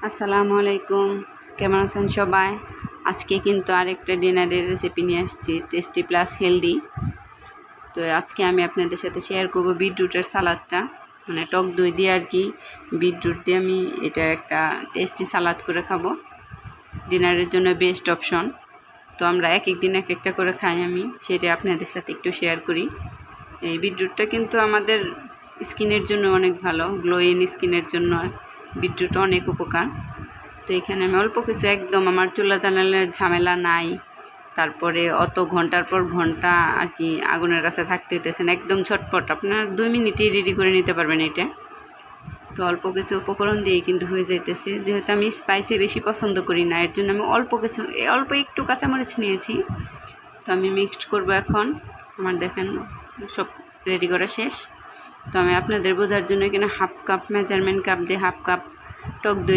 আসসালামু আলাইকুম, কেমন আছেন সবাই? আজকে কিন্তু আরেকটা ডিনারের রেসিপি নিয়ে আসছি, টেস্টি প্লাস হেলদি। তো আজকে আমি আপনাদের সাথে শেয়ার করব বিটরুটের সালাদটা, মানে টক দই দিয়ে আর কি। বিটরুট দিয়ে আমি এটা একটা টেস্টি সালাদ করে খাবো, ডিনারের জন্য বেস্ট অপশন। তো আমরা এক এক দিন এক একটা করে খাই, আমি সেটা আপনাদের সাথে একটু শেয়ার করি। এই বিটরুটটা কিন্তু আমাদের স্কিনের জন্য অনেক ভালো, গ্লোয়িং স্কিনের জন্য বিটরুট অনেক উপকার। তো এখানে আমি অল্প কিছু, একদম আমার চুলা জ্বালানোর ঝামেলা নাই, তারপরে অত ঘন্টার পর ঘন্টা আর কি আগুনের কাছে থাকতে হইতেছেন, একদম ঝটপট আপনার 2 মিনিটেই রেডি করে নিতে পারবেন এটা। তো অল্প কিছু উপকরণ দিয়েই কিন্তু হয়ে যাইতেছে। যেহেতু আমি স্পাইসি বেশি পছন্দ করি না, এর জন্য আমি অল্প একটু কাঁচামরিচ নিয়েছি। তো আমি মিক্সড করব এখন। আমার দেখেন সব রেডি করা শেষ। তো আমি আপনাদের বোঝার জন্য এখানে হাফ কাপ মেজারমেন্ট কাপ দিয়ে হাফ কাপ টক দই